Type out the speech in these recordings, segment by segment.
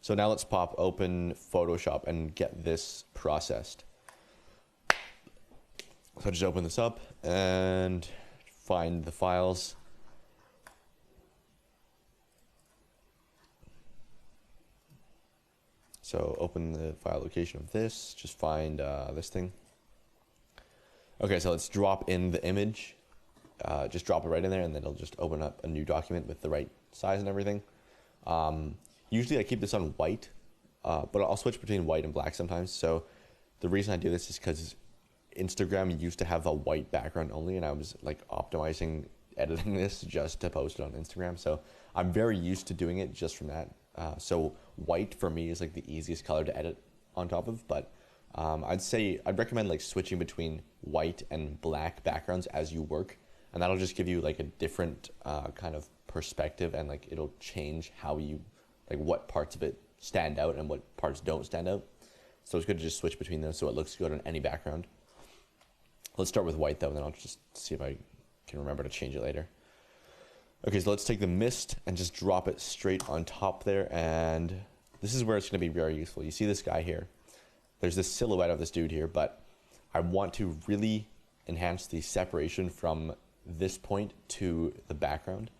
So now let's pop open Photoshop and get this processed. So just open this up and find the files. So open the file location of this, just find this thing. Okay, so let's drop in the image. Just drop it right in there and then it'll just open up a new document with the right size and everything. Usually I keep this on white, but I'll switch between white and black sometimes. So the reason I do this is because Instagram used to have a white background only, and I was like optimizing editing this just to post it on Instagram. So I'm very used to doing it just from that. So white for me is like the easiest color to edit on top of, but I'd recommend like switching between white and black backgrounds as you work, and that'll just give you like a different kind of perspective, and like it'll change how you, like what parts of it stand out and what parts don't stand out. So it's good to just switch between those so it looks good on any background. Let's start with white though, and then I'll just see if I can remember to change it later. Okay, so let's take the mist and just drop it straight on top there, and this is where it's going to be very useful. You see this guy here. There's this silhouette of this dude here, but I want to really enhance the separation from this point to the background.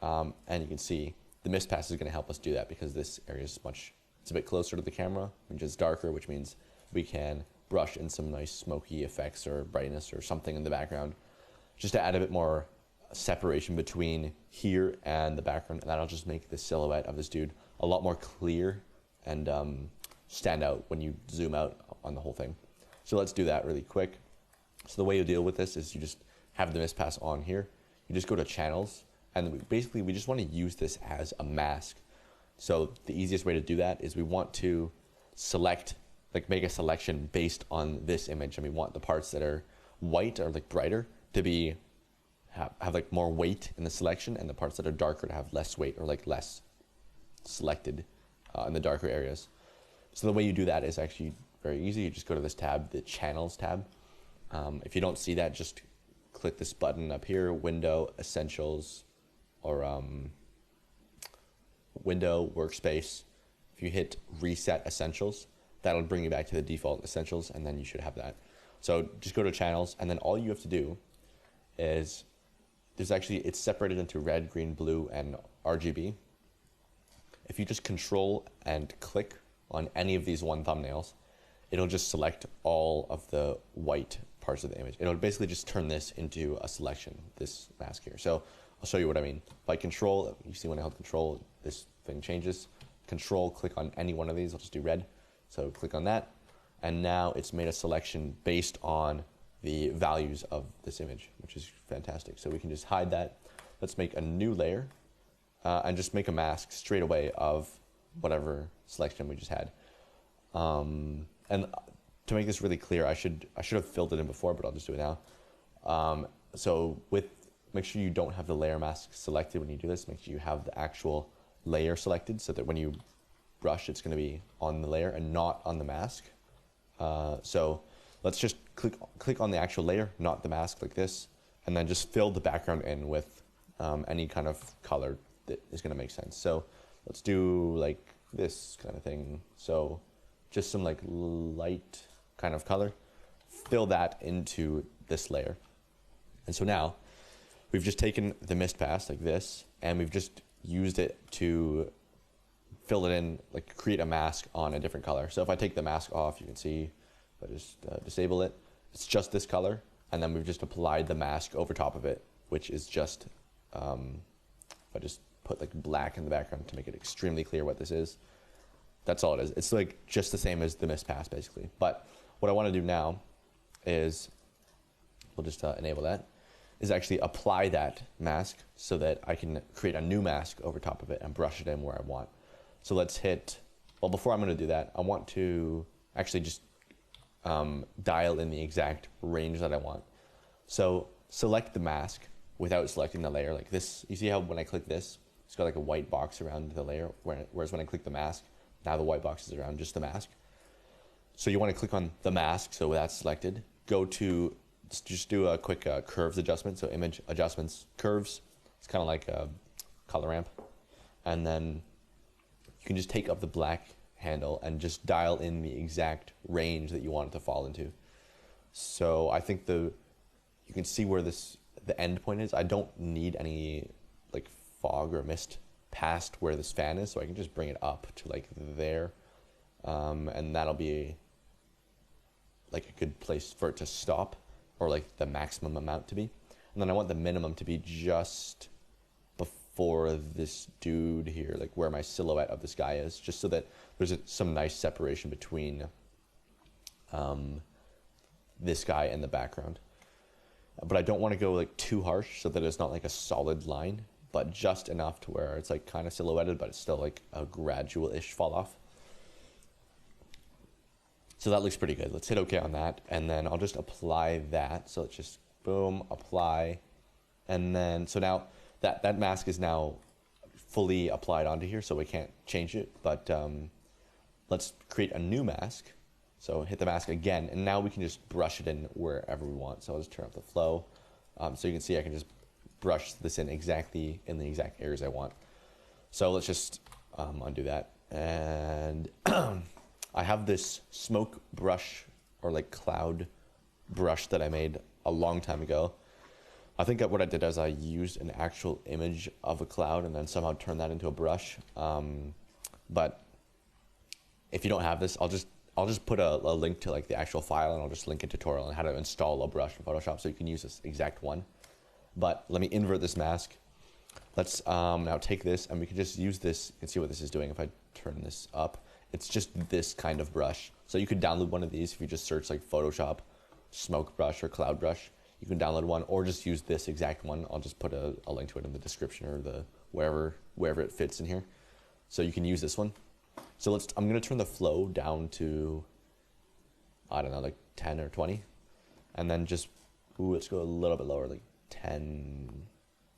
And you can see the mist pass is going to help us do that because this area is it's a bit closer to the camera, which is darker, which means we can brush in some nice smoky effects or brightness or something in the background, just to add a bit more separation between here and the background, and that'll just make the silhouette of this dude a lot more clear and stand out when you zoom out on the whole thing. So let's do that really quick. So the way you deal with this is you just have the mist pass on here. You just go to channels, and basically we just want to use this as a mask. So the easiest way to do that is we want to select, like make a selection based on this image, and we want the parts that are white or like brighter to be have like more weight in the selection, and the parts that are darker to have less weight or like less selected in the darker areas. So the way you do that is actually very easy. You just go to this tab, the channels tab. If you don't see that, just click this button up here, window, essentials, or window, workspace. If you hit reset essentials, that'll bring you back to the default essentials, and then you should have that. So just go to channels, and then all you have to do is it's separated into red, green, blue, and RGB. If you just control and click on any of these one thumbnails, it'll just select all of the white parts of the image. It'll basically just turn this into a selection, this mask here. So I'll show you what I mean. By control, you see when I hold control, this thing changes. Control, click on any one of these, I'll just do red. So click on that, and now it's made a selection based on the values of this image, which is fantastic. So we can just hide that. Let's make a new layer and just make a mask straight away of whatever selection we just had. And to make this really clear, I should have filled it in before, but I'll just do it now. So make sure you don't have the layer mask selected when you do this. Make sure you have the actual layer selected so that when you brush, it's going to be on the layer and not on the mask. So let's just click on the actual layer, not the mask, like this, and then just fill the background in with any kind of color that is going to make sense. So let's do like this kind of thing. So just some like light kind of color, fill that into this layer. And so now we've just taken the mist pass like this, and we've just used it to fill it in, like create a mask on a different color. So if I take the mask off, you can see, if I just disable it, it's just this color, and then we've just applied the mask over top of it, which is just, if I just put like black in the background to make it extremely clear what this is, that's all it is. It's like just the same as the mist pass basically. But what I want to do now is, we'll just enable that, is actually apply that mask so that I can create a new mask over top of it and brush it in where I want. So let's hit, well, before I'm going to do that, I want to actually just dial in the exact range that I want. So select the mask without selecting the layer like this. You see how when I click this, it's got like a white box around the layer, whereas when I click the mask, now the white box is around just the mask. So you want to click on the mask, so that's selected. Go to, just do a quick curves adjustment, so image adjustments, curves. It's kind of like a color ramp. And then you can just take up the black handle and just dial in the exact range that you want it to fall into. So I think you can see where the end point is. I don't need any like fog or mist past where this fan is, so I can just bring it up to like there, and that'll be like a good place for it to stop, or like the maximum amount to be. And then I want the minimum to be just before this dude here, like where my silhouette of this guy is, just so that there's some nice separation between this guy and the background. But I don't want to go like too harsh so that it's not like a solid line, but just enough to where it's like kind of silhouetted, but it's still like a gradual-ish fall off. So that looks pretty good. Let's hit OK on that, and then I'll just apply that. So let's just boom, apply, and then so now that mask is now fully applied onto here, so we can't change it. But let's create a new mask. So hit the mask again, and now we can just brush it in wherever we want. So I'll just turn up the flow, so you can see I can just brush this in exactly in the exact areas I want. So let's just undo that, and I have this smoke brush or like cloud brush that I made a long time ago. I think that what I did is I used an actual image of a cloud and then somehow turned that into a brush. But if you don't have this, I'll just put a link to like the actual file, and I'll just link a tutorial on how to install a brush in Photoshop so you can use this exact one. But let me invert this mask. Let's now take this, and we can just use this. You can see what this is doing if I turn this up. It's just this kind of brush. So you could download one of these if you just search like Photoshop, smoke brush, or cloud brush. You can download one, or just use this exact one. I'll just put a link to it in the description, or the wherever it fits in here. So you can use this one. So I'm gonna turn the flow down to, I don't know, like 10 or 20. And then just, let's go a little bit lower, like 10,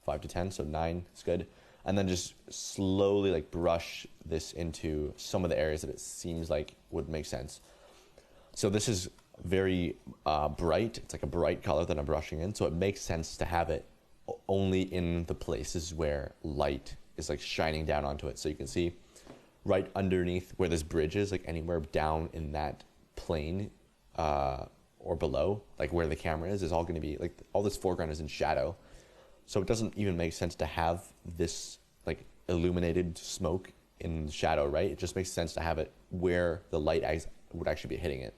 5 to 10, so 9 is good. And then just slowly like brush this into some of the areas that it seems like would make sense. So this is very bright. It's like a bright color that I'm brushing in, so it makes sense to have it only in the places where light is like shining down onto it. So you can see right underneath where this bridge is, like anywhere down in that plane or below, like where the camera is all going to be like all this foreground is in shadow. So it doesn't even make sense to have this like illuminated smoke in shadow, right? It just makes sense to have it where the light would actually be hitting it.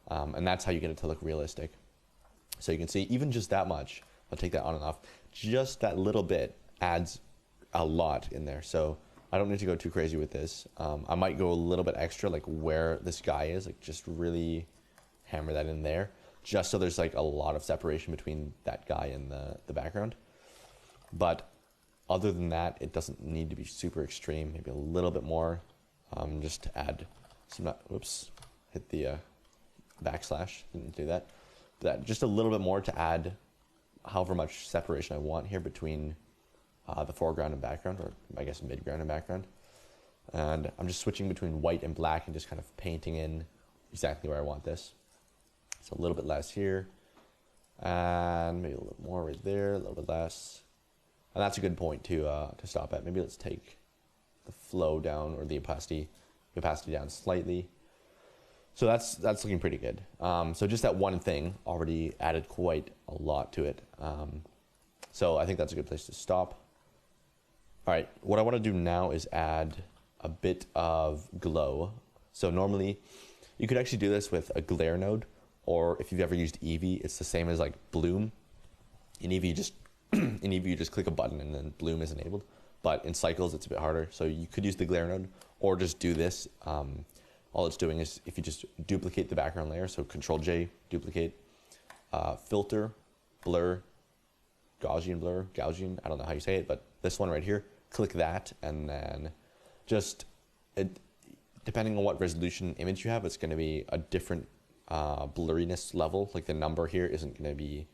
And that's how you get it to look realistic. So you can see even just that much, I'll take that on and off, just that little bit adds a lot in there. So I don't need to go too crazy with this. I might go a little bit extra, like where this guy is, like just really hammer that in there, just so there's like a lot of separation between that guy and the background. But other than that, it doesn't need to be super extreme, maybe a little bit more, just to add some, whoops, hit the backslash, didn't do that. But just a little bit more to add however much separation I want here between the foreground and background, or I guess midground and background. And I'm just switching between white and black and just kind of painting in exactly where I want this. So a little bit less here, and maybe a little more right there, a little bit less. And that's a good point to stop at. Maybe let's take the flow down, or the opacity down slightly. So that's looking pretty good. So just that one thing already added quite a lot to it. So I think that's a good place to stop. All right, what I want to do now is add a bit of glow. So normally you could actually do this with a glare node, or if you've ever used Eevee, it's the same as like bloom. In Eevee, you just click a button and then bloom is enabled. But in cycles, it's a bit harder. So you could use the glare node, or just do this. All it's doing is if you just duplicate the background layer, so Control J, duplicate, filter, blur, Gaussian blur, Gaussian, I don't know how you say it, but this one right here, click that, and then just, depending on what resolution image you have, it's going to be a different blurriness level. Like the number here isn't going to be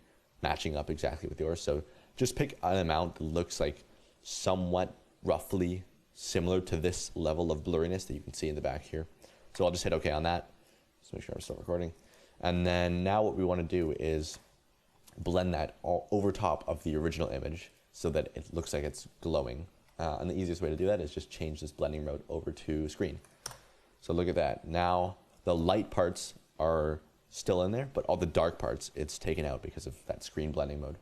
matching up exactly with yours. So just pick an amount that looks like somewhat roughly similar to this level of blurriness that you can see in the back here. So I'll just hit OK on that. Just make sure I'm still recording. And then now what we want to do is blend that all over top of the original image so that it looks like it's glowing. And the easiest way to do that is just change this blending mode over to screen. So look at that. Now the light parts are still in there, but all the dark parts, it's taken out because of that screen blending mode.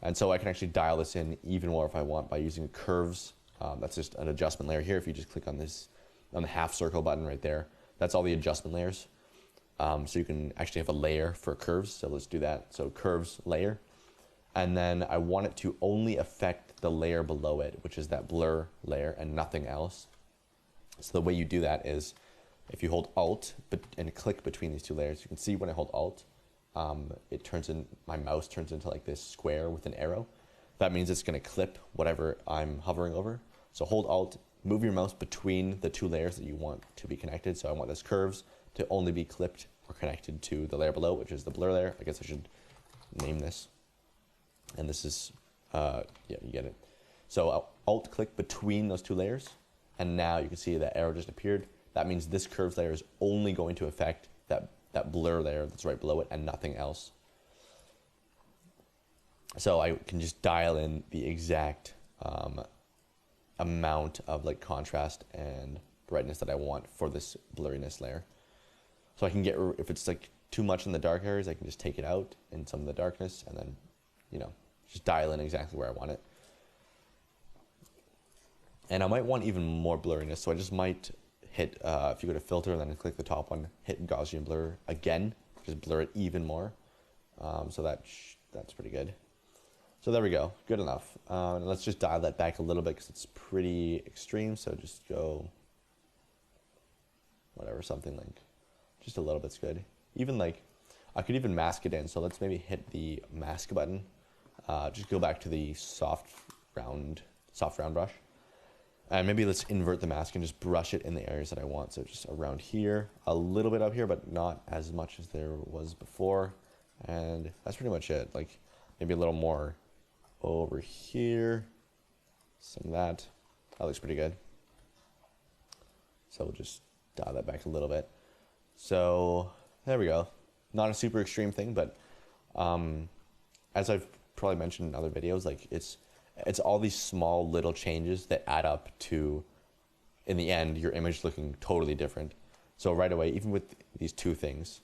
And so I can actually dial this in even more if I want by using curves. That's just an adjustment layer here. If you just click on this, on the half circle button right there, that's all the adjustment layers. So you can actually have a layer for curves. So let's do that. So curves layer. And then I want it to only affect the layer below it, which is that blur layer and nothing else. So the way you do that is if you hold Alt and click between these two layers, you can see when I hold Alt, it turns in, my mouse turns into like this square with an arrow. That means it's going to clip whatever I'm hovering over. So hold Alt, move your mouse between the two layers that you want to be connected. So I want this curves to only be clipped or connected to the layer below, which is the blur layer. I guess I should name this. And this is, yeah, you get it. So I'll Alt click between those two layers. And now you can see that arrow just appeared. That means this curves layer is only going to affect that blur layer that's right below it and nothing else. So I can just dial in the exact amount of like contrast and brightness that I want for this blurriness layer. So I can get, if it's like too much in the dark areas, I can just take it out in some of the darkness and then, you know, just dial in exactly where I want it. And I might want even more blurriness, so I just might hit, if you go to filter and then click the top one, hit Gaussian blur again, just blur it even more. So that's pretty good. So there we go, good enough. And let's just dial that back a little bit because it's pretty extreme, so just go, whatever, something like, just a little bit's good. Even like, I could even mask it in, so let's maybe hit the mask button. Just go back to the soft round brush. And maybe let's invert the mask and just brush it in the areas that I want. So just around here, a little bit up here, but not as much as there was before. And that's pretty much it. Like maybe a little more over here. Some of that. That looks pretty good. So we'll just dial that back a little bit. So there we go. Not a super extreme thing, but as I've probably mentioned in other videos, like it's all these small little changes that add up to, in the end, your image looking totally different. So right away, even with these two things,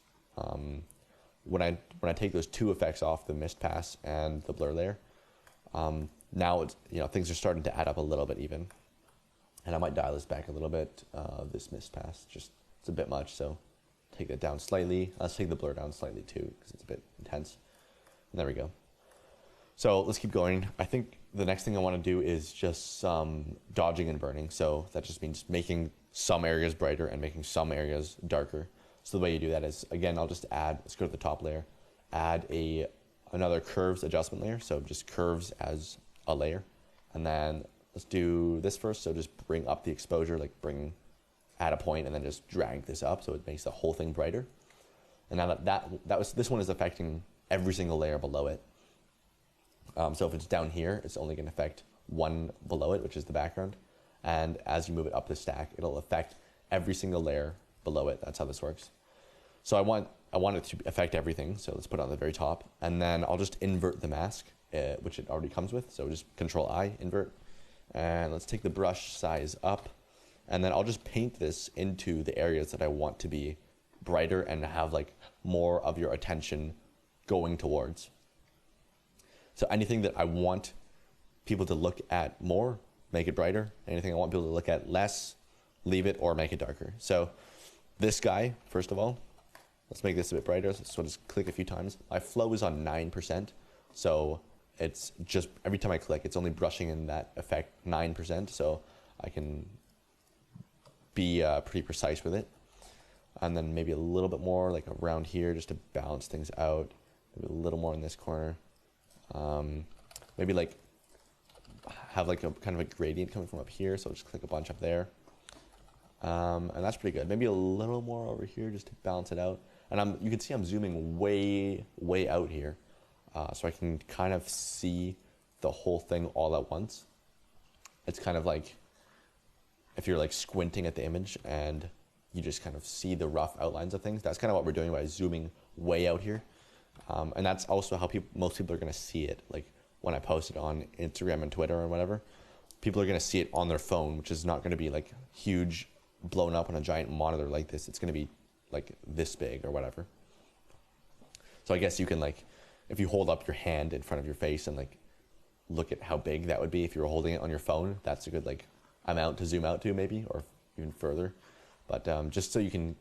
when I take those two effects off, the mist pass and the blur layer, now it's, you know, things are starting to add up a little bit even. And I might dial this back a little bit. This mist pass, just it's a bit much, so take that down slightly. Let's take the blur down slightly too, because it's a bit intense. And there we go. So let's keep going. I think the next thing I want to do is just some dodging and burning. So that just means making some areas brighter and making some areas darker. So the way you do that is, again, I'll just add, let's go to the top layer, add another curves adjustment layer. So just curves as a layer. And then let's do this first. So just bring up the exposure, like add a point and then just drag this up so it makes the whole thing brighter. And now this one is affecting every single layer below it. So if it's down here, it's only going to affect one below it, which is the background. And as you move it up the stack, it'll affect every single layer below it. That's how this works. So I want it to affect everything. So let's put it on the very top. And then I'll just invert the mask, which it already comes with. So just Control I, invert. And let's take the brush size up. And then I'll just paint this into the areas that I want to be brighter and have like more of your attention going towards. So anything that I want people to look at more, make it brighter. Anything I want people to look at less, leave it or make it darker. So this guy, first of all, let's make this a bit brighter. So just click a few times. My flow is on 9%. So it's just, every time I click, it's only brushing in that effect 9%. So I can be pretty precise with it. And then maybe a little bit more like around here just to balance things out. Maybe a little more in this corner. Maybe like have like a kind of a gradient coming from up here, so I'll just click a bunch up there, and that's pretty good. Maybe a little more over here just to balance it out. And you can see I'm zooming way out here, so I can kind of see the whole thing all at once. It's kind of like if you're like squinting at the image and you just kind of see the rough outlines of things. That's kind of what we're doing by zooming way out here. And that's also how most people are going to see it. Like when I post it on Instagram and Twitter or whatever, people are going to see it on their phone, which is not going to be like huge, blown up on a giant monitor like this. It's going to be like this big or whatever. So I guess you can like, if you hold up your hand in front of your face and like look at how big that would be if you were holding it on your phone, that's a good like amount to zoom out to maybe, or even further. But just so you can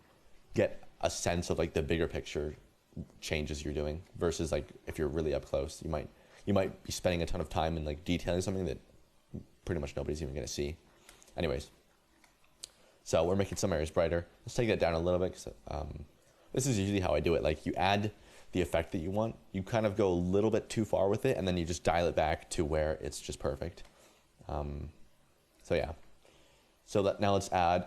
get a sense of like the bigger picture changes you're doing versus like if you're really up close, you might be spending a ton of time in like detailing something that pretty much nobody's even going to see. Anyways, so we're making some areas brighter. Let's take that down a little bit, because this is usually how I do it. Like you add the effect that you want, you kind of go a little bit too far with it, and then you just dial it back to where it's just perfect. So yeah. So now let's add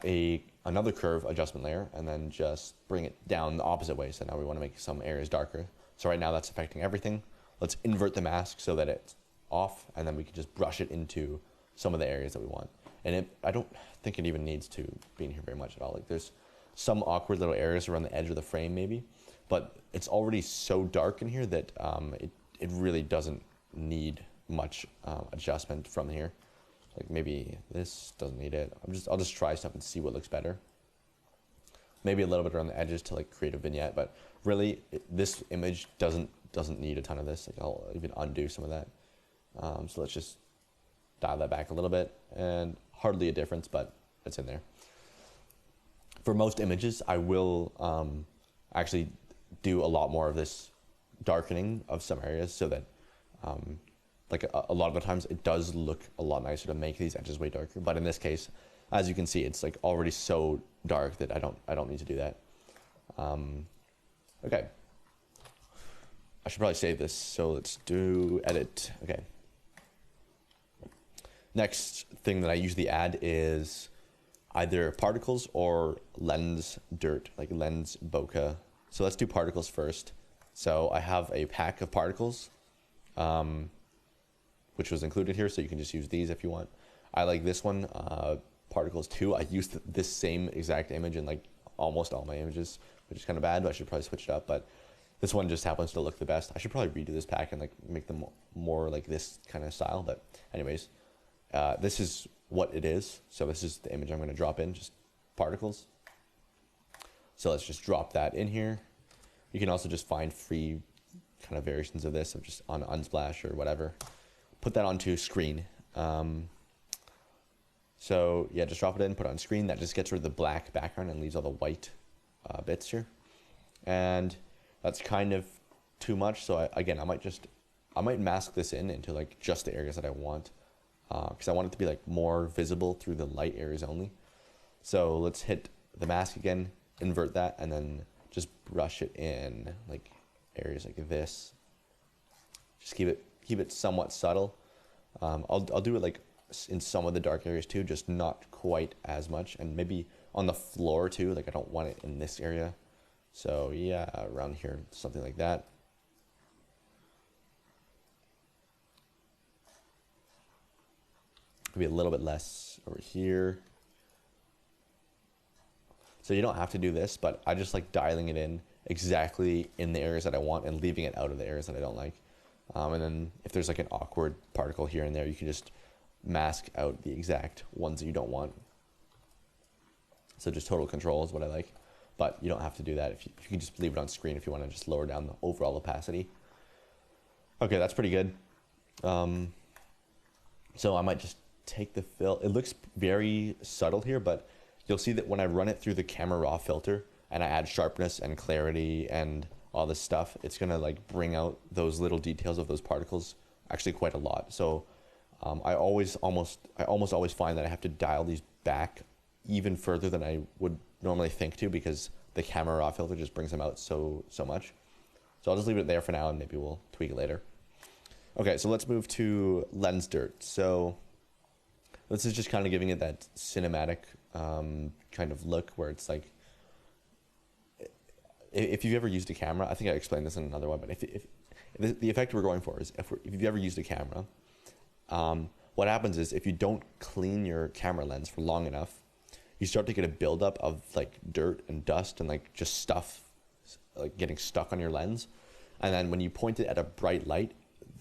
another curve adjustment layer, and then just bring it down the opposite way. So now we want to make some areas darker. So right now that's affecting everything. Let's invert the mask so that it's off, and then we can just brush it into some of the areas that we want. And I don't think it even needs to be in here very much at all. Like there's some awkward little areas around the edge of the frame maybe, but it's already so dark in here that it really doesn't need much adjustment from here. Like maybe this doesn't need it. I'll just try stuff and see what looks better. Maybe a little bit around the edges to like create a vignette, but really this image doesn't need a ton of this. Like I'll even undo some of that. So let's just dial that back a little bit, and hardly a difference, but it's in there. For most images, I will actually do a lot more of this darkening of some areas so that like a lot of the times it does look a lot nicer to make these edges way darker. But in this case, as you can see, it's like already so dark that I don't need to do that. Okay. I should probably save this. So let's do edit. Okay. Next thing that I usually add is either particles or lens dirt, like lens bokeh. So let's do particles first. So I have a pack of particles, which was included here, so you can just use these if you want. I like this one, particles 2. I used this same exact image in like almost all my images, which is kind of bad, but I should probably switch it up. But this one just happens to look the best. I should probably redo this pack and like make them more like this kind of style. But anyways, this is what it is. So this is the image I'm going to drop in, just particles. So let's just drop that in here. You can also just find free kind of variations of this, of just on Unsplash or whatever. Put that onto screen. So yeah, just drop it in, put it on screen. That just gets rid of the black background and leaves all the white bits here. And that's kind of too much. So again, I might mask this into like just the areas that I want, because I want it to be like more visible through the light areas only. So let's hit the mask again, invert that, and then just brush it in like areas like this. Just keep it somewhat subtle. I'll do it like in some of the dark areas too, just not quite as much, and maybe on the floor too. Like I don't want it in this area. So yeah, around here, something like that. Maybe a little bit less over here. So you don't have to do this, but I just like dialing it in exactly in the areas that I want and leaving it out of the areas that I don't like. And then if there's like an awkward particle here and there, you can just mask out the exact ones that you don't want. So just total control is what I like, but you don't have to do that. If you can just leave it on screen if you want to just lower down the overall opacity. Okay, that's pretty good. So I might just take the fill. It looks very subtle here, but you'll see that when I run it through the camera raw filter and I add sharpness and clarity and all this stuff, it's gonna like bring out those little details of those particles actually quite a lot. So I almost always find that I have to dial these back even further than I would normally think to, because the camera raw filter just brings them out so much. So I'll just leave it there for now, and maybe we'll tweak it later. Okay, so let's move to lens dirt. So this is just kind of giving it that cinematic kind of look where it's like, if you've ever used a camera, I think I explained this in another one, but if the effect we're going for is if you've ever used a camera, what happens is if you don't clean your camera lens for long enough, you start to get a buildup of like dirt and dust and like just stuff like getting stuck on your lens. And then when you point it at a bright light,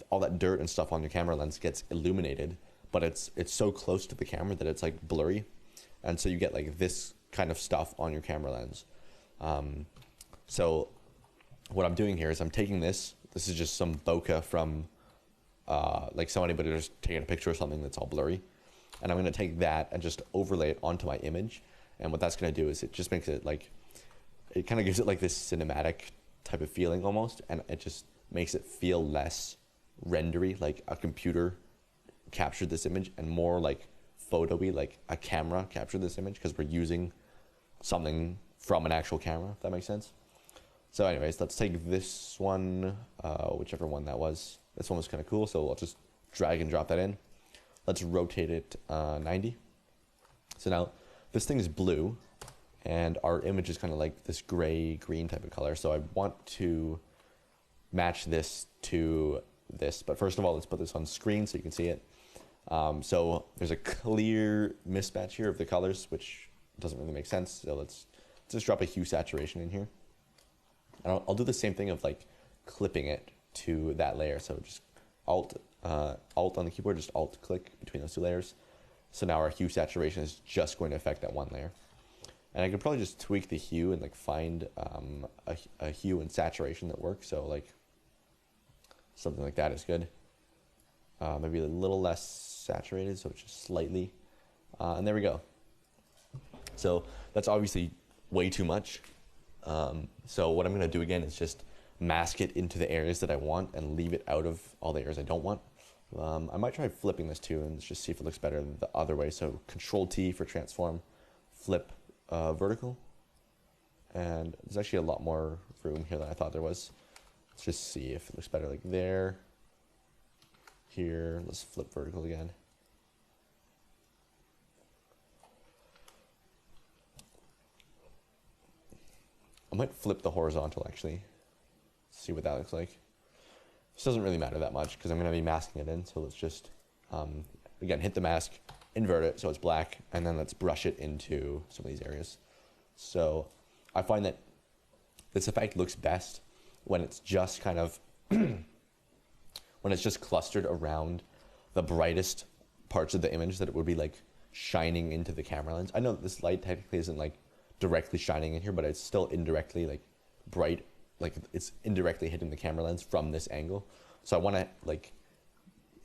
all that dirt and stuff on your camera lens gets illuminated, but it's so close to the camera that it's like blurry, and so you get like this kind of stuff on your camera lens. So what I'm doing here is I'm taking this. This is just some bokeh from like somebody but just taking a picture of something that's all blurry, and I'm going to take that and just overlay it onto my image. And what that's going to do is it just makes it like, it kind of gives it like this cinematic type of feeling almost, and it just makes it feel less rendery, like a computer captured this image, and more like photo-y, like a camera captured this image, because we're using something from an actual camera, if that makes sense. So anyways, let's take this one, whichever one that was. This one was kind of cool, so I'll just drag and drop that in. Let's rotate it 90. So now this thing is blue, and our image is kind of like this gray-green type of color. So I want to match this to this. But first of all, let's put this on screen so you can see it. So there's a clear mismatch here of the colors, which doesn't really make sense. So let's just drop a hue saturation in here. And I'll do the same thing of like clipping it to that layer. So just Alt on the keyboard, just Alt click between those two layers. So now our hue saturation is just going to affect that one layer. And I could probably just tweak the hue and like find a hue and saturation that works. So like something like that is good. Maybe a little less saturated, so it's just slightly. And there we go. So that's obviously way too much. So what I'm going to do again is just mask it into the areas that I want and leave it out of all the areas I don't want. I might try flipping this too and just see if it looks better the other way. So Control T for transform, flip vertical. And there's actually a lot more room here than I thought there was. Let's just see if it looks better like there. Here, let's flip vertical again. I might flip the horizontal actually. See what that looks like. This doesn't really matter that much because I'm going to be masking it in. So let's just, again, hit the mask, invert it so it's black, and then let's brush it into some of these areas. So I find that this effect looks best when it's just kind of, when it's just clustered around the brightest parts of the image that it would be like shining into the camera lens. I know this light technically isn't like directly shining in here, but it's still indirectly like bright, like it's indirectly hitting the camera lens from this angle. So I want to like,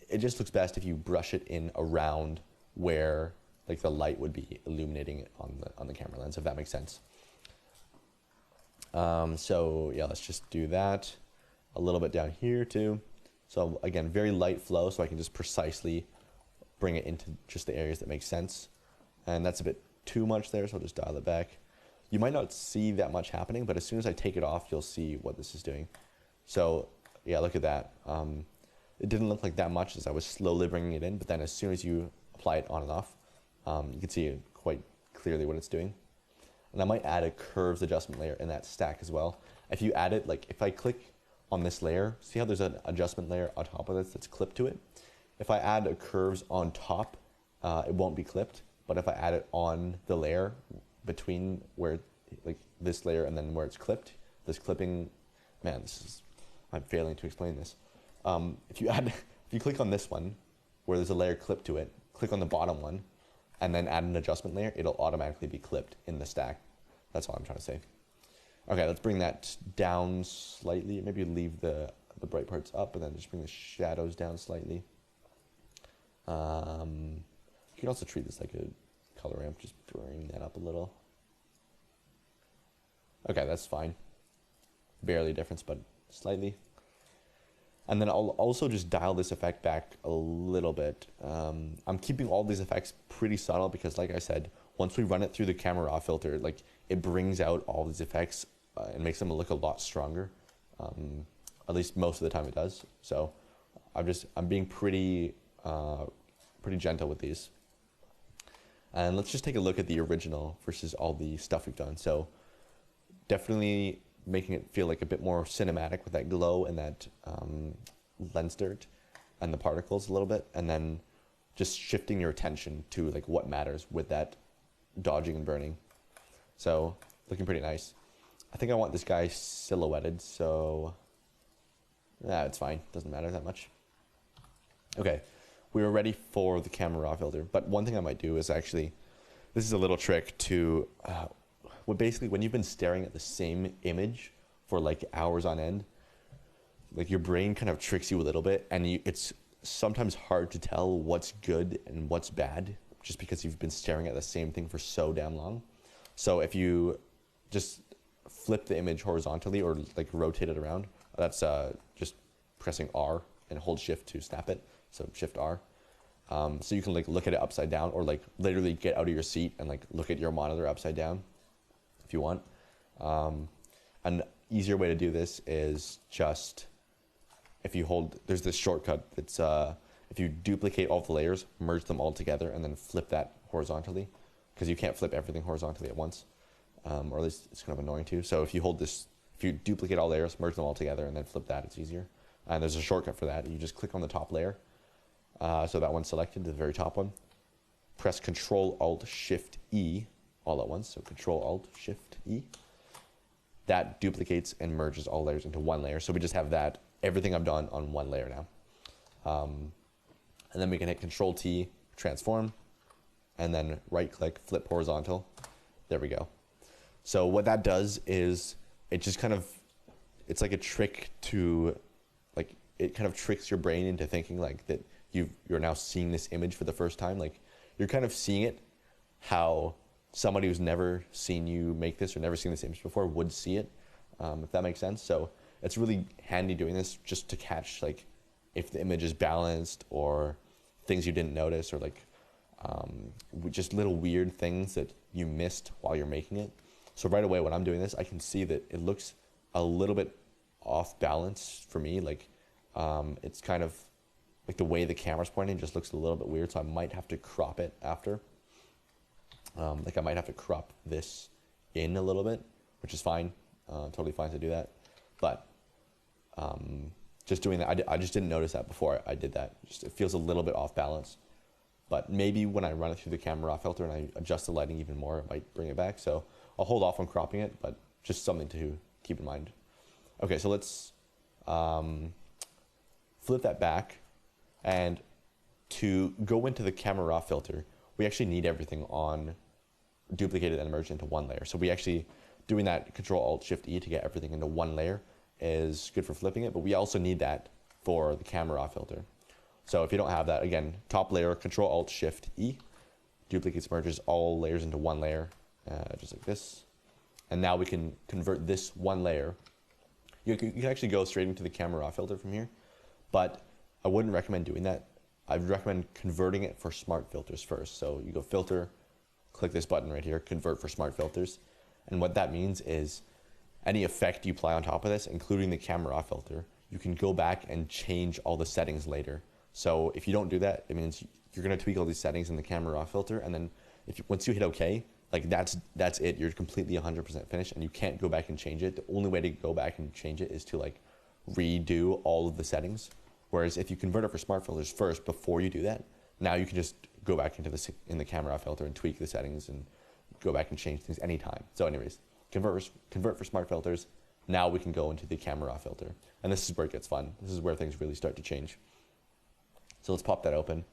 it just looks best if you brush it in around where like the light would be illuminating it on the camera lens, if that makes sense. So yeah, let's just do that a little bit down here too. So again, very light flow, so I can just precisely bring it into just the areas that make sense. And that's a bit too much there, so I'll just dial it back. You might not see that much happening, but as soon as I take it off, you'll see what this is doing. So yeah, look at that. It didn't look like that much as I was slowly bringing it in, but then as soon as you apply it on and off, you can see quite clearly what it's doing. And I might add a curves adjustment layer in that stack as well. If you add it, like if I click on this layer, see how there's an adjustment layer on top of this that's clipped to it? If I add a curves on top, it won't be clipped. But if I add it on the layer between where, like this layer and then where it's clipped, this clipping, man, I'm failing to explain this. If you click on this one, where there's a layer clipped to it, click on the bottom one, and then add an adjustment layer, it'll automatically be clipped in the stack. That's all I'm trying to say. Okay, let's bring that down slightly. Maybe leave the bright parts up and then just bring the shadows down slightly. You can also treat this like a color ramp, just bring that up a little. Okay, that's fine. Barely a difference, but slightly. And then I'll also just dial this effect back a little bit. I'm keeping all these effects pretty subtle because, like I said, once we run it through the camera raw filter, like it brings out all these effects and makes them look a lot stronger. At least most of the time it does. So I'm being pretty gentle with these. And let's just take a look at the original versus all the stuff we've done. So definitely making it feel like a bit more cinematic with that glow and that lens dirt and the particles a little bit, and then just shifting your attention to like what matters with that dodging and burning. So looking pretty nice. I think I want this guy silhouetted, so yeah, it's fine. Doesn't matter that much. Okay, we were ready for the camera raw filter. But one thing I might do is actually, this is a little trick to, basically when you've been staring at the same image for like hours on end, like your brain kind of tricks you a little bit, and it's sometimes hard to tell what's good and what's bad just because you've been staring at the same thing for so damn long. So if you just flip the image horizontally or like rotate it around, that's just pressing R and hold shift to snap it. So shift R. So you can like look at it upside down, or like literally get out of your seat and like look at your monitor upside down if you want. An easier way to do this is just, if you hold, there's this shortcut that's, if you duplicate all the layers, merge them all together, and then flip that horizontally, because you can't flip everything horizontally at once, or at least it's kind of annoying too. So if you hold this, if you duplicate all layers, merge them all together, and then flip that, it's easier. And there's a shortcut for that. You just click on the top layer. So that one's selected, the very top one. Press Control-Alt-Shift-E all at once. So Control-Alt-Shift-E. That duplicates and merges all layers into one layer. So we just have that, everything I've done on one layer now. And then we can hit Control-T, transform, and then right-click, flip horizontal. There we go. So what that does is it just kind of, it's like a trick to, like, it kind of tricks your brain into thinking like that you're now seeing this image for the first time. Like you're kind of seeing it how somebody who's never seen you make this or never seen this image before would see it, if that makes sense. So it's really handy doing this just to catch like if the image is balanced or things you didn't notice, or like just little weird things that you missed while you're making it. So right away when I'm doing this, I can see that it looks a little bit off balance for me. Like it's kind of like the way the camera's pointing just looks a little bit weird. So I might have to crop it after. Like I might have to crop this in a little bit, which is fine, totally fine to do that. But just doing that, I just didn't notice that before I did that. Just it feels a little bit off balance. But maybe when I run it through the camera raw filter and I adjust the lighting even more, it might bring it back. So I'll hold off on cropping it, but just something to keep in mind. Okay, so let's flip that back. And to go into the camera raw filter, we actually need everything on duplicated and merged into one layer. So we actually, doing that Control-Alt-Shift-E to get everything into one layer is good for flipping it, but we also need that for the camera raw filter. So if you don't have that, again, top layer, Control-Alt-Shift-E, duplicates, merges all layers into one layer, just like this. And now we can convert this one layer. You can actually go straight into the camera raw filter from here, but I wouldn't recommend doing that. I'd recommend converting it for smart filters first. So you go filter, click this button right here, convert for smart filters. And what that means is any effect you apply on top of this, including the camera raw filter, you can go back and change all the settings later. So if you don't do that, it means you're gonna tweak all these settings in the camera raw filter, and then once you hit OK, like that's it. You're completely 100% finished, and you can't go back and change it. The only way to go back and change it is to like redo all of the settings. Whereas if you convert it for smart filters first before you do that, now you can just go back into the camera raw filter and tweak the settings and go back and change things anytime. So anyways, convert for smart filters. Now we can go into the camera raw filter. And this is where it gets fun. This is where things really start to change. So let's pop that open.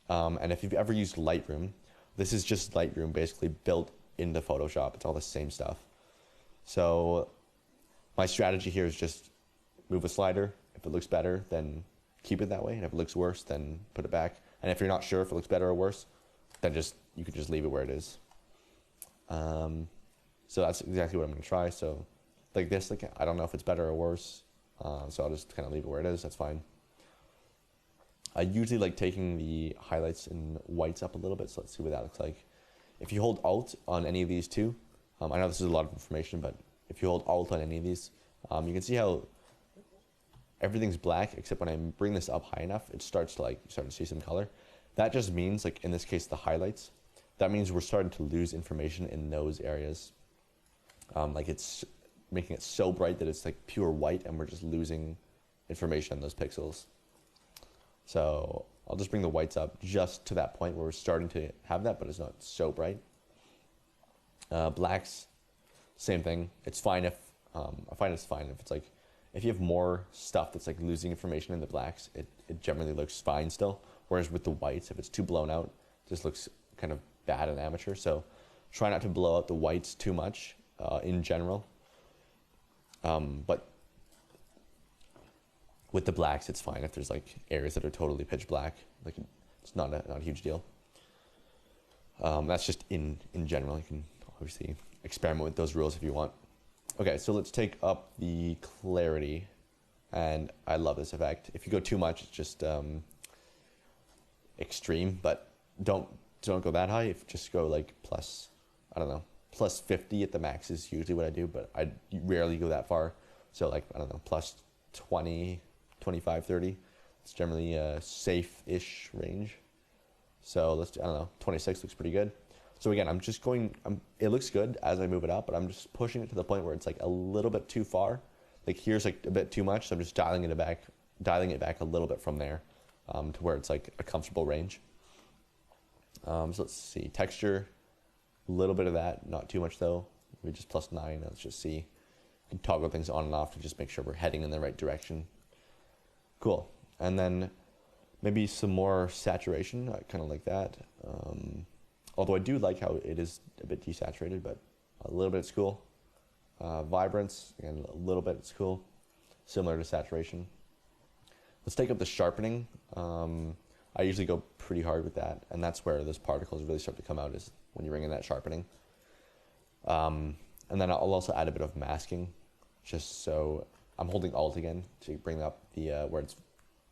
And if you've ever used Lightroom, this is just Lightroom basically built into Photoshop. It's all the same stuff. So my strategy here is just move a slider. If it looks better, then keep it that way. And if it looks worse, then put it back. And if you're not sure if it looks better or worse, then you could just leave it where it is. So that's exactly what I'm gonna try. So like this, like I don't know if it's better or worse. So I'll just kind of leave it where it is, that's fine. I usually like taking the highlights and whites up a little bit, so let's see what that looks like. If you hold Alt on any of these two, I know this is a lot of information, but if you hold Alt on any of these, you can see how everything's black, except when I bring this up high enough, it starts to like, you start to see some color. That just means, like in this case, the highlights, that means we're starting to lose information in those areas. Like it's making it so bright that it's like pure white and we're just losing information on those pixels. So I'll just bring the whites up just to that point where we're starting to have that, but it's not so bright. Blacks, same thing. It's fine if, I find it's fine if it's like, if you have more stuff that's like losing information in the blacks, it generally looks fine still. Whereas with the whites, if it's too blown out, it just looks kind of bad in amateur. So try not to blow out the whites too much in general. But with the blacks, it's fine if there's like areas that are totally pitch black. Like it's not a huge deal. That's just in general. You can obviously experiment with those rules if you want. Okay, so let's take up the clarity, and I love this effect. If you go too much, it's just extreme, but don't go that high. If just go like plus, I don't know, plus 50 at the max is usually what I do, but I rarely go that far. So like, I don't know, plus 20, 25, 30. It's generally a safe-ish range. So let's do, I don't know, 26 looks pretty good. So again, I'm just going, it looks good as I move it up, but I'm just pushing it to the point where it's like a little bit too far. Like here's like a bit too much, so I'm just dialing it back a little bit from there to where it's like a comfortable range. So let's see, texture, a little bit of that, not too much though. Maybe just plus 9, let's just see. We can toggle things on and off to just make sure we're heading in the right direction. Cool, and then maybe some more saturation, I kind of like that. Although I do like how it is a bit desaturated, but a little bit it's cool. Vibrance, again, a little bit it's cool. Similar to saturation. Let's take up the sharpening. I usually go pretty hard with that, and that's where those particles really start to come out, is when you bring in that sharpening. And then I'll also add a bit of masking, just so I'm holding Alt again to bring up the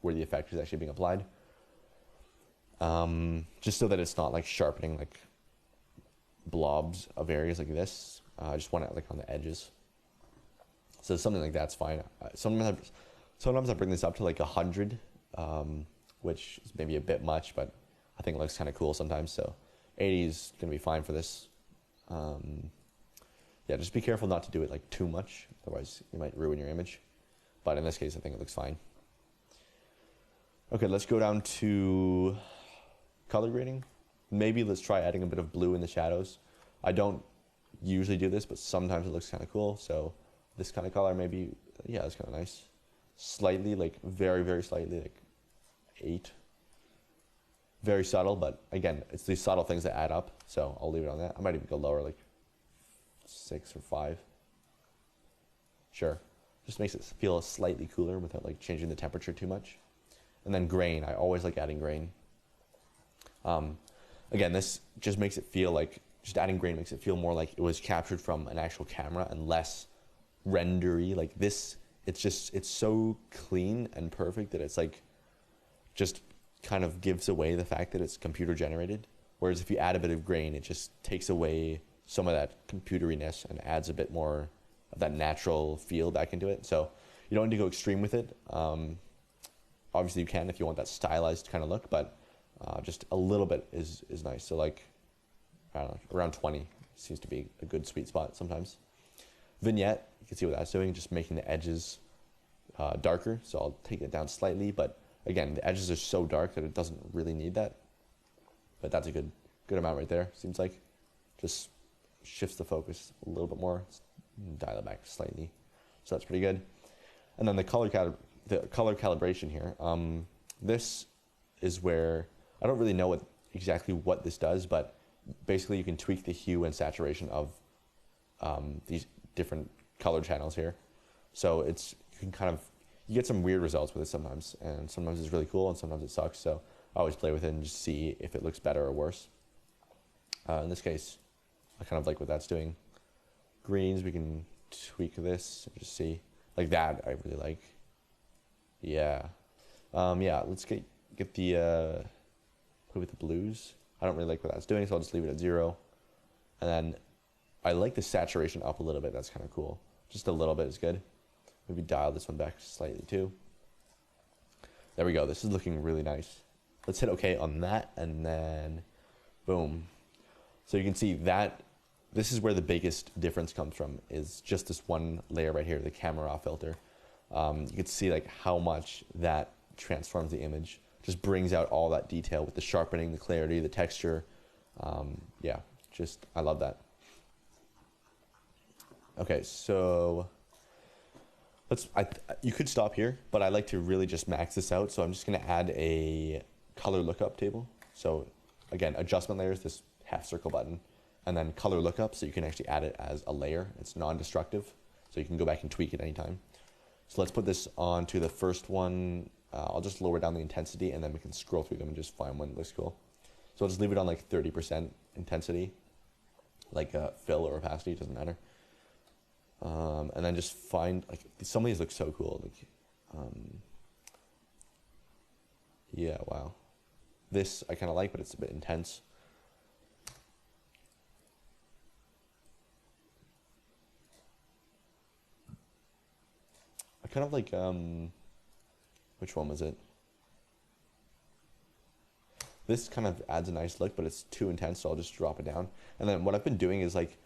where the effect is actually being applied. Just so that it's not like sharpening like blobs of areas like this. I just want it like on the edges. So something like that's fine. Sometimes I bring this up to like 100, which is maybe a bit much, but I think it looks kind of cool sometimes. So 80 is gonna be fine for this. Yeah, just be careful not to do it like too much, otherwise you might ruin your image. But in this case, I think it looks fine. Okay, let's go down to color grading. Maybe let's try adding a bit of blue in the shadows. I don't usually do this, but sometimes it looks kind of cool. So this kind of color, maybe, yeah, it's kind of nice. Slightly, like very, very slightly, like 8. Very subtle, but again, it's these subtle things that add up. So I'll leave it on that. I might even go lower, like 6 or 5. Sure. Just makes it feel slightly cooler without like changing the temperature too much. And then grain, I always like adding grain. Again, this just makes it feel like, just adding grain makes it feel more like it was captured from an actual camera and less rendery. Like this, it's so clean and perfect that it's like, just kind of gives away the fact that it's computer generated. Whereas if you add a bit of grain, it just takes away some of that computeriness and adds a bit more of that natural feel back into it. So you don't need to go extreme with it. Obviously you can if you want that stylized kind of look, but just a little bit is nice. So like, I don't know, around 20 seems to be a good sweet spot sometimes. Vignette, you can see what that's doing, just making the edges darker. So I'll take it down slightly, but again, the edges are so dark that it doesn't really need that. But that's a good amount right there, seems like. Just shifts the focus a little bit more, dial it back slightly. So that's pretty good. And then the color calibration here. This is where, I don't really know exactly what this does, but basically you can tweak the hue and saturation of these different color channels here. So you get some weird results with it sometimes, and sometimes it's really cool and sometimes it sucks. So I always play with it and just see if it looks better or worse. In this case, I kind of like what that's doing. Greens, we can tweak this and just see. Like that, I really like. Yeah. Yeah, let's get the, put with the blues. I don't really like what that's doing, so I'll just leave it at 0. And then I like the saturation up a little bit. That's kind of cool. Just a little bit is good. Maybe dial this one back slightly too. There we go. This is looking really nice. Let's hit OK on that, and then boom. So you can see that this is where the biggest difference comes from, is just this one layer right here, the camera raw filter. You can see like how much that transforms the image, just brings out all that detail with the sharpening, the clarity, the texture. Yeah, just, I love that. Okay, so you could stop here, but I like to really just max this out. So I'm just gonna add a color lookup table. So again, adjustment layers, this half circle button, and then color lookup, so you can actually add it as a layer. It's non-destructive, so you can go back and tweak it anytime. So let's put this onto the first one. I'll just lower down the intensity, and then we can scroll through them and just find one that looks cool. So I'll just leave it on like 30% intensity, like fill or opacity, doesn't matter. And then just find, like, some of these look so cool. Like, yeah, wow. This I kind of like, but it's a bit intense. I kind of like, which one was it? This kind of adds a nice look, but it's too intense, so I'll just drop it down. And then what I've been doing is like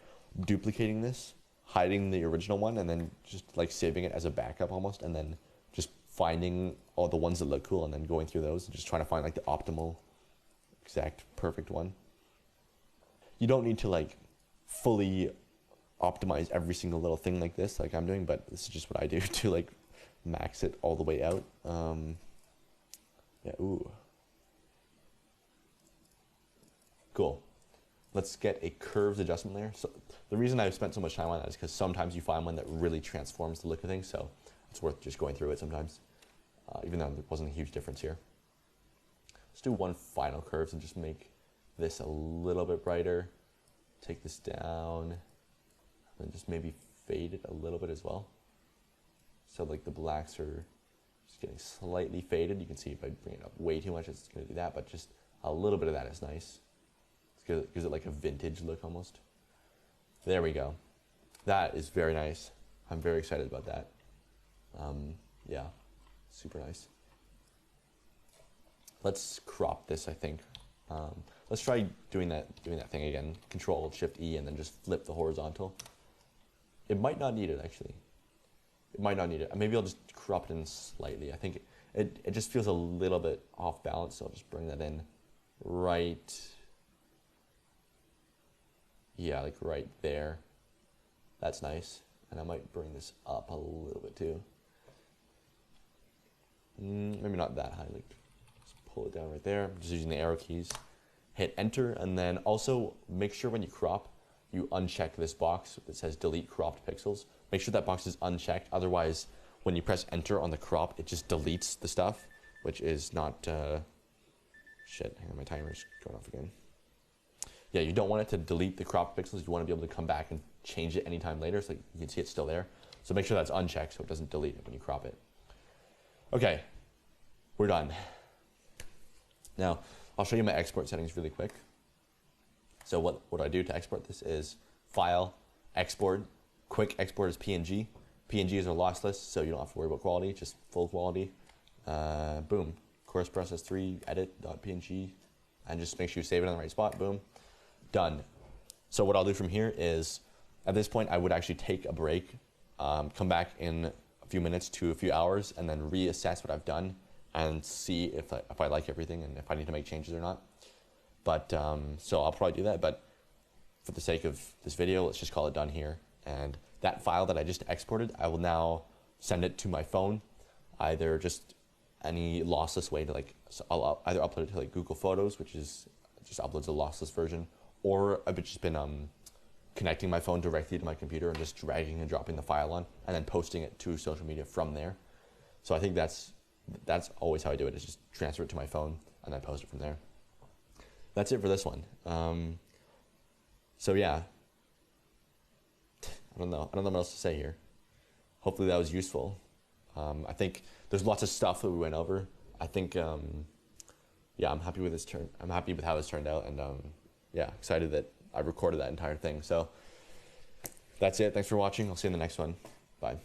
duplicating this, hiding the original one, and then just like saving it as a backup almost, and then just finding all the ones that look cool and then going through those and just trying to find like the optimal, exact, perfect one. You don't need to like fully optimize every single little thing like this, like I'm doing, but this is just what I do to like max it all the way out. Yeah, ooh. Cool. Let's get a curves adjustment layer. So the reason I've spent so much time on that is because sometimes you find one that really transforms the look of things, so it's worth just going through it sometimes, even though there wasn't a huge difference here. Let's do one final curves and just make this a little bit brighter. Take this down, and just maybe fade it a little bit as well. So like the blacks are just getting slightly faded. You can see if I bring it up way too much, it's going to do that, but just a little bit of that is nice. It gives it like a vintage look almost. There we go. That is very nice. I'm very excited about that. Yeah, super nice. Let's crop this, I think. Let's try doing that thing again. Control Shift E and then just flip the horizontal. It might not need it actually. It might not need it. Maybe I'll just crop it in slightly. I think it just feels a little bit off balance, so I'll just bring that in right. Yeah, like right there. That's nice. And I might bring this up a little bit too. Maybe not that high. Like, just pull it down right there. I'm just using the arrow keys. Hit enter, and then also make sure when you crop, you uncheck this box that says delete cropped pixels. Make sure that box is unchecked. Otherwise, when you press enter on the crop, it just deletes the stuff, which is not. Shit, hang on, my timer's going off again. Yeah, you don't want it to delete the cropped pixels. You want to be able to come back and change it anytime later, so you can see it's still there. So make sure that's unchecked so it doesn't delete it when you crop it. Okay, we're done. Now, I'll show you my export settings really quick. So what I do to export this is File, Export, Quick Export is PNG. PNGs are lossless, so you don't have to worry about quality, just full quality. Boom, Course Process 3, edit.png, and just make sure you save it in the right spot, boom. Done. So what I'll do from here is, at this point, I would actually take a break, come back in a few minutes to a few hours, and then reassess what I've done and see if I like everything and if I need to make changes or not. But so I'll probably do that. But for the sake of this video, let's just call it done here. And that file that I just exported, I will now send it to my phone, either just any lossless way to like. So I'll either upload it to like Google Photos, which is just uploads a lossless version, or I've just been connecting my phone directly to my computer and just dragging and dropping the file on, and then posting it to social media from there. So I think that's always how I do it, is just transfer it to my phone and then post it from there. That's it for this one. So yeah, I don't know what else to say here. Hopefully that was useful. I think there's lots of stuff that we went over. I think, yeah, I'm happy with this I'm happy with how this turned out, and yeah, excited that I recorded that entire thing. So that's it. Thanks for watching. I'll see you in the next one. Bye.